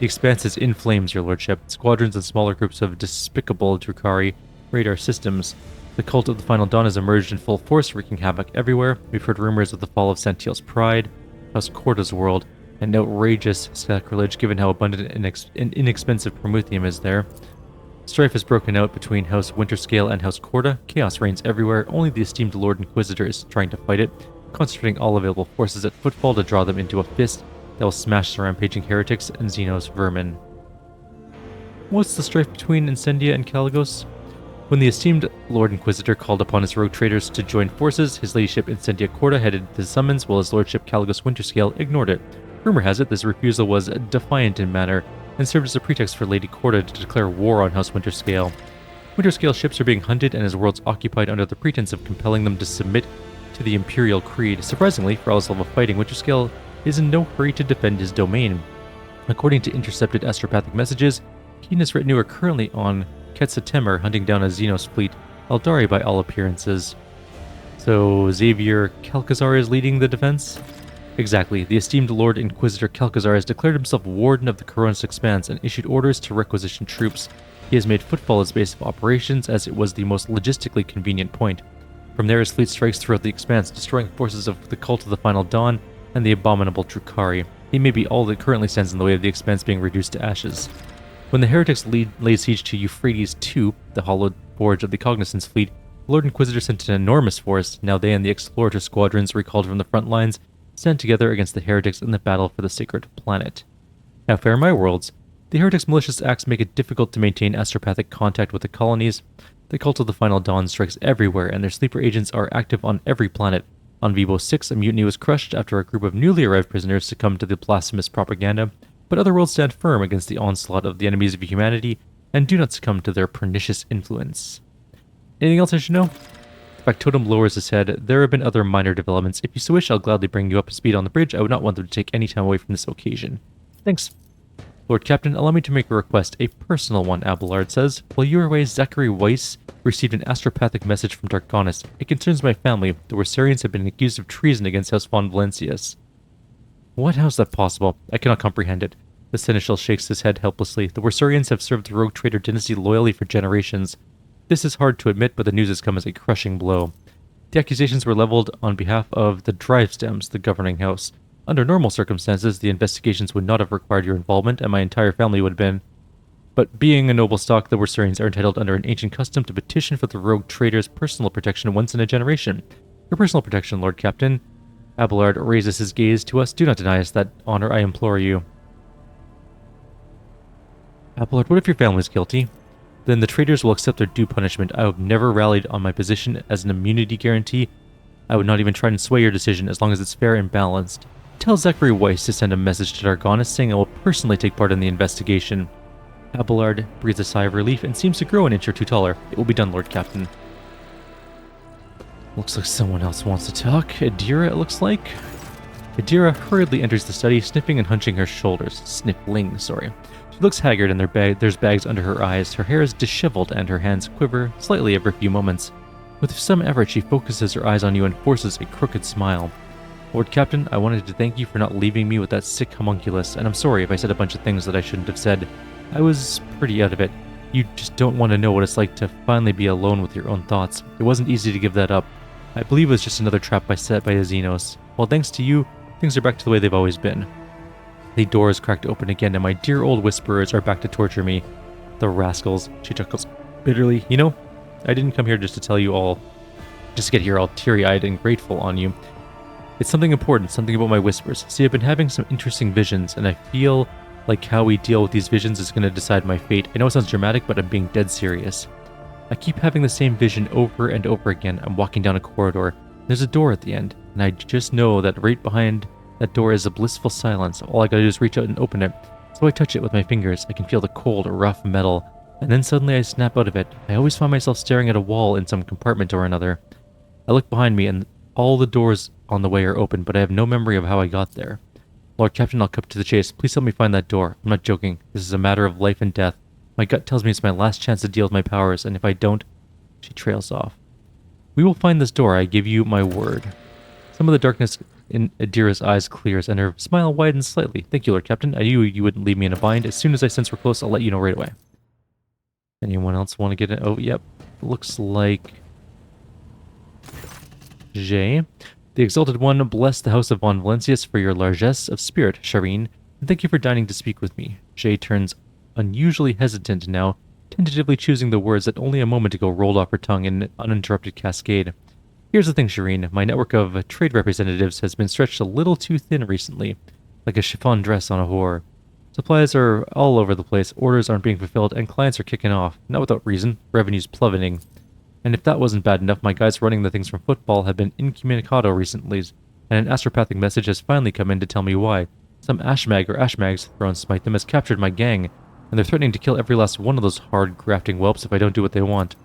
A: The Expanse is in flames, your lordship. Squadrons and smaller groups of despicable Drukhari radar systems. The cult of the Final Dawn has emerged in full force, wreaking havoc everywhere. We've heard rumors of the fall of Santiel's pride, House Korda's world, an outrageous sacrilege given how abundant and inexpensive Promethium is there. Strife has broken out between House Winterscale and House Korda. Chaos reigns everywhere. Only the esteemed Lord Inquisitor is trying to fight it, concentrating all available forces at footfall to draw them into a fist that will smash the rampaging heretics and Xenos vermin. What's the strife between Incendia and Caligos? When the esteemed Lord Inquisitor called upon his rogue traders to join forces, his ladyship Incendia Korda headed the summons, while his lordship Caligos Winterscale ignored it. Rumor has it this refusal was defiant in manner, and served as a pretext for Lady Korda to declare war on House Winterscale. Winterscale ships are being hunted and his worlds occupied under the pretense of compelling them to submit to the Imperial Creed. Surprisingly, for all his love of fighting, Winterscale is in no hurry to defend his domain. According to intercepted astropathic messages, he and his retinue are currently on Quetzaltemur hunting down a Xenos fleet, Eldari by all appearances. So Xavier Calcazar is leading the defense? Exactly. The esteemed Lord Inquisitor Calcazar has declared himself Warden of the Coronis Expanse and issued orders to requisition troops. He has made Footfall his base of operations as it was the most logistically convenient point. From there his fleet strikes throughout the Expanse, destroying forces of the Cult of the Final Dawn and the abominable Drukhari. He may be all that currently stands in the way of the Expanse being reduced to ashes. When the heretics laid siege to Euphrates II, the hollowed forge of the Cognizance fleet, the Lord Inquisitor sent an enormous force. Now they and the Explorator squadrons, recalled from the front lines, stand together against the heretics in the battle for the sacred planet. Now fair my worlds, the heretics' malicious acts make it difficult to maintain astropathic contact with the colonies. The Cult of the Final Dawn strikes everywhere, and their sleeper agents are active on every planet. On Vibo 6, a mutiny was crushed after a group of newly arrived prisoners succumbed to the blasphemous propaganda, but other worlds stand firm against the onslaught of the enemies of humanity and do not succumb to their pernicious influence. Anything else I should know? The factotum lowers his head. There have been other minor developments. If you so wish, I'll gladly bring you up to speed on the bridge. I would not want them to take any time away from this occasion. Thanks. Lord Captain, allow me to make a request, a personal one, Abelard says. While you were away, Zachary Weiss received an astropathic message from Darkonis. It concerns my family. The Wersarians have been accused of treason against House von Valencius. What? How is that possible? I cannot comprehend it. The Seneschal shakes his head helplessly. The Worsurians have served the rogue trader dynasty loyally for generations. This is hard to admit, but the news has come as a crushing blow. The accusations were leveled on behalf of the Drivestems, the governing house. Under normal circumstances, the investigations would not have required your involvement, and my entire family would have been. But being a noble stock, the Worsurians are entitled under an ancient custom to petition for the rogue trader's personal protection once in a generation. Your personal protection, Lord Captain. Abelard raises his gaze to us. Do not deny us that honor, I implore you. Abelard, what if your family is guilty? Then the traitors will accept their due punishment. I have never rallied on my position as an immunity guarantee. I would not even try and sway your decision as long as it's fair and balanced. Tell Zachary Weiss to send a message to Dargonis saying I will personally take part in the investigation. Abelard breathes a sigh of relief and seems to grow an inch or two taller. It will be done, Lord Captain. Looks like someone else wants to talk. Adira, it looks like. Adira hurriedly enters the study, sniffing and hunching her shoulders. Sniffling, sorry. She looks haggard and there's bags under her eyes. Her hair is disheveled and her hands quiver slightly every few moments. With some effort, she focuses her eyes on you and forces a crooked smile. Lord Captain, I wanted to thank you for not leaving me with that sick homunculus, and I'm sorry if I said a bunch of things that I shouldn't have said. I was pretty out of it. You just don't want to know what it's like to finally be alone with your own thoughts. It wasn't easy to give that up. I believe it was just another trap set by the Xenos. Well, thanks to you, things are back to the way they've always been. The door is cracked open again, and my dear old whisperers are back to torture me. The rascals, she chuckles bitterly. You know, I didn't come here just to tell you all, just to get here all teary-eyed and grateful on you. It's something important, something about my whispers. See, I've been having some interesting visions, and I feel like how we deal with these visions is going to decide my fate. I know it sounds dramatic, but I'm being dead serious. I keep having the same vision over and over again. I'm walking down a corridor. There's a door at the end, and I just know that right behind that door is a blissful silence. All I gotta do is reach out and open it. So I touch it with my fingers. I can feel the cold, rough metal, and then suddenly I snap out of it. I always find myself staring at a wall in some compartment or another. I look behind me, and all the doors on the way are open, but I have no memory of how I got there. Lord Captain, I'll cut to the chase. Please help me find that door. I'm not joking. This is a matter of life and death. My gut tells me it's my last chance to deal with my powers, and if I don't... She trails off. We will find this door, I give you my word. Some of the darkness in Adira's eyes clears, and her smile widens slightly. Thank you, Lord Captain. I knew you wouldn't leave me in a bind. As soon as I sense we're close, I'll let you know right away. Anyone else want to get in? Oh, yep. Looks like... Jay. The Exalted One, bless the House of Von Valencius for your largesse of spirit, Shireen, and thank you for deigning to speak with me. Jay turns unusually hesitant now, tentatively choosing the words that only a moment ago rolled off her tongue in an uninterrupted cascade. Here's the thing, Shireen. My network of trade representatives has been stretched a little too thin recently, like a chiffon dress on a whore. Supplies are all over the place, orders aren't being fulfilled, and clients are kicking off. Not without reason. Revenue's plummeting. And if that wasn't bad enough, my guys running the things from football have been incommunicado recently, and an astropathic message has finally come in to tell me why. Some Ashmag or Ashmags, thrown smite them, has captured my gang, and they're threatening to kill every last one of those hard grafting whelps if I don't do what they want.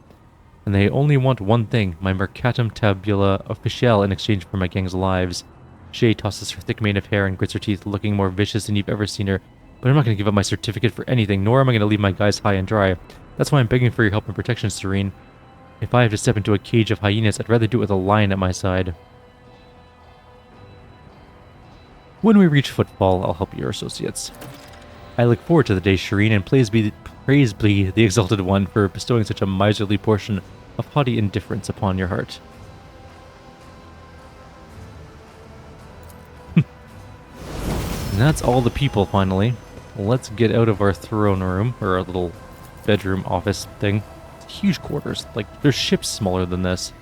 A: And they only want one thing, my Mercatum Tabula Officiale in exchange for my gang's lives. Shay tosses her thick mane of hair and grits her teeth, looking more vicious than you've ever seen her. But I'm not going to give up my certificate for anything, nor am I going to leave my guys high and dry. That's why I'm begging for your help and protection, Serene. If I have to step into a cage of hyenas, I'd rather do it with a lion at my side. When we reach Footfall, I'll help your associates. I look forward to the day, Shireen, and praise be the Exalted One for bestowing such a miserly portion of haughty indifference upon your heart. And that's all the people, finally. Let's get out of our throne room, or our little bedroom office thing. It's huge quarters. Like, there's ships smaller than this.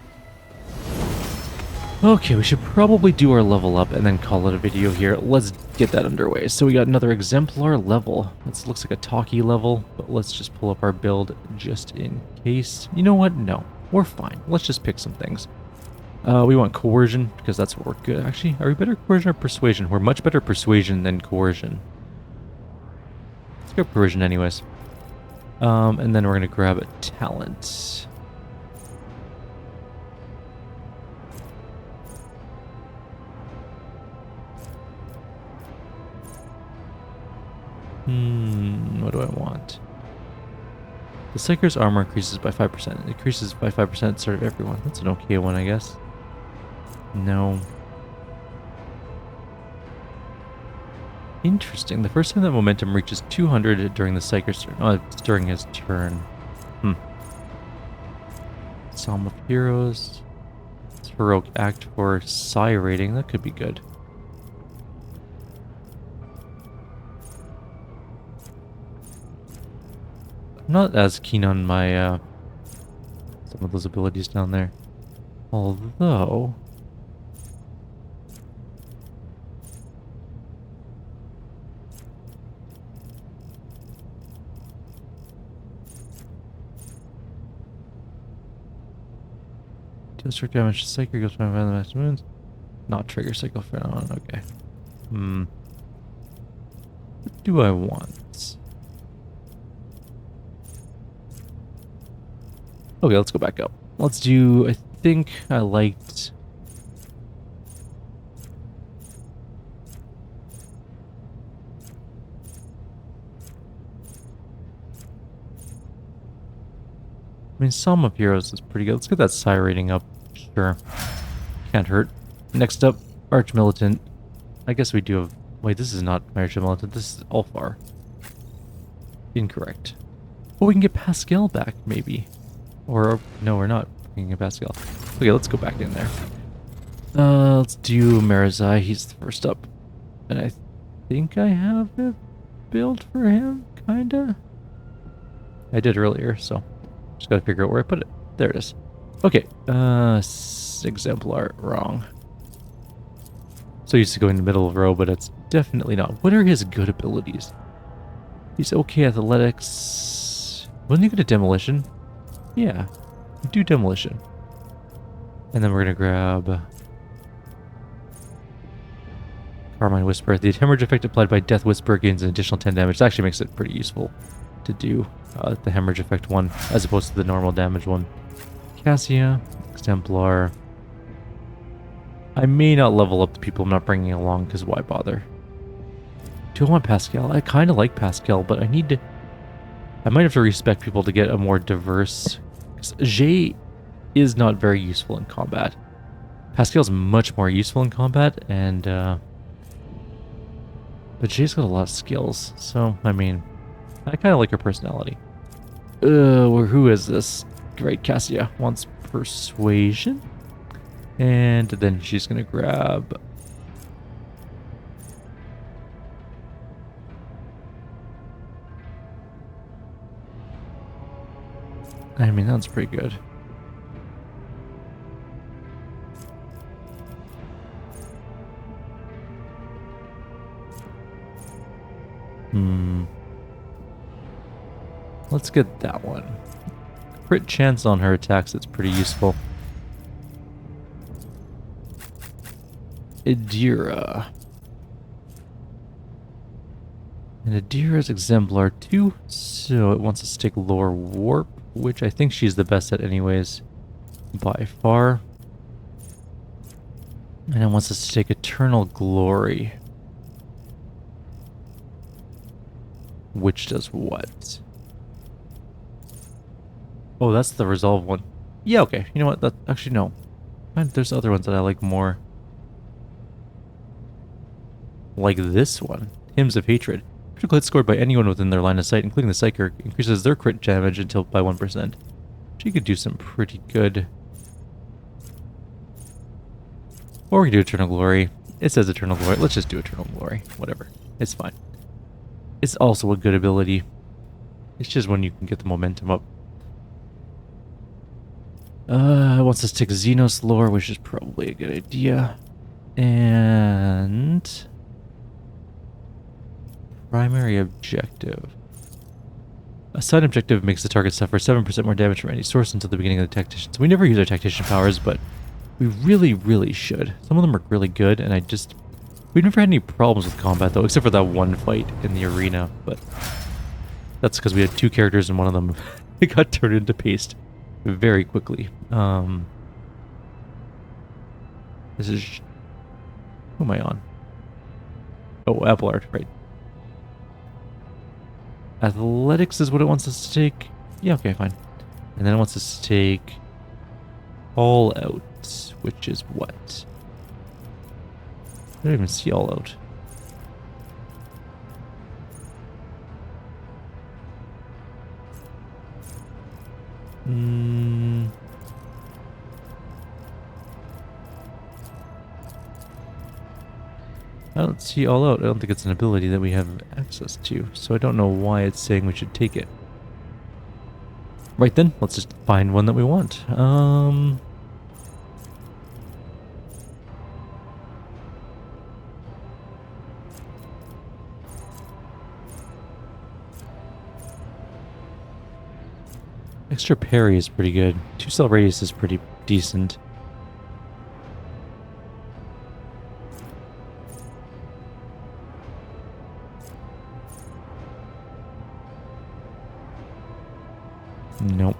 A: Okay, we should probably do our level up and then call it a video here. Let's get that underway. So we got another exemplar level. This looks like a talkie level, but let's just pull up our build just in case. You know what? No, we're fine. Let's just pick some things. We want coercion, because that's what we're good. Actually, are we better at coercion or persuasion? We're much better at persuasion than coercion. Let's go coercion anyways. And then we're going to grab a talent. What do I want? The Psyker's armor increases by 5%. It increases by 5% at the start of everyone. That's an okay one, I guess. No. Interesting. The first time that momentum reaches 200 during the Psyker's turn. Oh, it's during his turn. Psalm of Heroes. It's Heroic Act for Psi rating. That could be good. I'm not as keen on my some of those abilities down there. Although deal strict damage to Psyker goes by the max wounds. Not trigger cycle phenomenon, okay. What do I want? Okay, let's go back up. Let's do, I think I liked... I mean, Psalm of Heroes is pretty good. Let's get that Psi rating up. Sure. Can't hurt. Next up, Arch Militant. I guess we do have... Wait, this is not Arch Militant. This is Ulfar. Incorrect. Oh, we can get Pascal back, maybe. Or, no, we're not. We can get Pascal. Okay, let's go back in there. Let's do Marazai. He's the first up. And I think I have it built for him, kinda. I did earlier, so... Just gotta figure out where I put it. There it is. Okay. Exemplar. Wrong. So used to going in the middle of the row, but it's definitely not. What are his good abilities? He's okay athletics. Wasn't he good at demolition? Yeah. Do demolition. And then we're gonna grab Carmine Whisper. The hemorrhage effect applied by Death Whisper gains an additional 10 damage. That actually makes it pretty useful to do the hemorrhage effect one as opposed to the normal damage one. Cassia, Exemplar. I may not level up the people I'm not bringing along because why bother? Do I want Pascal? I kind of like Pascal, but I need to... I might have to respect people to get a more diverse... Jay is not very useful in combat. Pascal's much more useful in combat, and... But Jay's got a lot of skills, so, I mean... I kind of like her personality. Who is this? Great, Cassia wants Persuasion. And then she's going to grab... I mean, that's pretty good. Let's get that one. Crit chance on her attacks, it's pretty useful. Adira. And Adira's Exemplar too, so it wants to take Lore Warp, which I think she's the best at anyways, by far. And it wants us to take Eternal Glory. Which does what? Oh, that's the Resolve one. Yeah, okay. You know what? That actually, no. There's other ones that I like more. Like this one. Hymns of Hatred. Critical hit scored by anyone within their line of sight, including the Psyker, increases their crit damage until by 1%. She could do some pretty good. Or we could do Eternal Glory. It says Eternal Glory. Let's just do Eternal Glory. Whatever. It's fine. It's also a good ability. It's just when you can get the momentum up. It wants us to take Xenos Lore, which is probably a good idea. And... Primary objective. A side objective makes the target suffer 7% more damage from any source until the beginning of the Tactician. So we never use our Tactician powers, but we really, really should. Some of them are really good, and we've never had any problems with combat, though, except for that one fight in the arena, but that's because we had two characters and one of them it got turned into paste very quickly. This is... Who am I on? Oh, Abelard, right. Athletics is what it wants us to take. Yeah, okay, fine. And then it wants us to take All Out, which is what? I don't even see All Out. I don't see all out. I don't think it's an ability that we have access to, so I don't know why it's saying we should take it. Right then, let's just find one that we want. Extra parry is pretty good. 2-cell radius is pretty decent. Nope.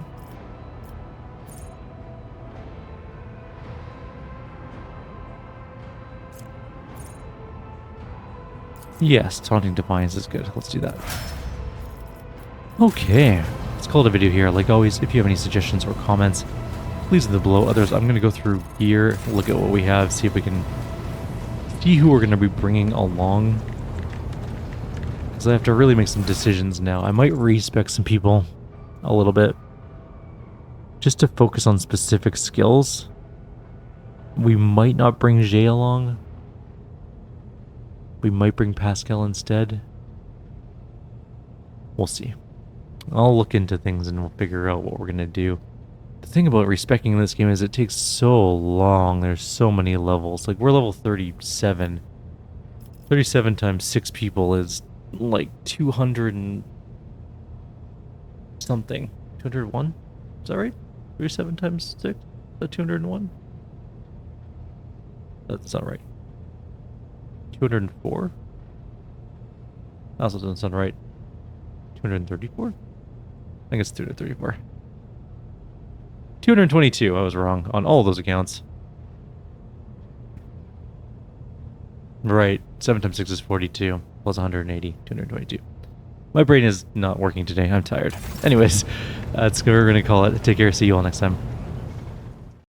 A: Yes, Taunting Defiance is good. Let's do that. Okay. Let's call it a video here. Like always, if you have any suggestions or comments, please leave them below. Others, I'm going to go through gear, look at what we have, see if we can see who we're going to be bringing along. Because I have to really make some decisions now. I might respec some people a little bit, just to focus on specific skills. We might not bring Jay along. We might bring Pascal instead. We'll see. I'll look into things and we'll figure out what we're going to do. The thing about respecing in this game is it takes so long. There's so many levels. Like, we're level 37. 37 times 6 people is like 200 and something. 201? Is that right? 37 times 6? Is that 201? That's not right. 204? That also doesn't sound right. 234? I think it's 234. 222, I was wrong on all those accounts. Right, 7 times 6 is 42, plus 180, 222. My brain is not working today, I'm tired. Anyways, that's what we're going to call it. Take care, see you all next time.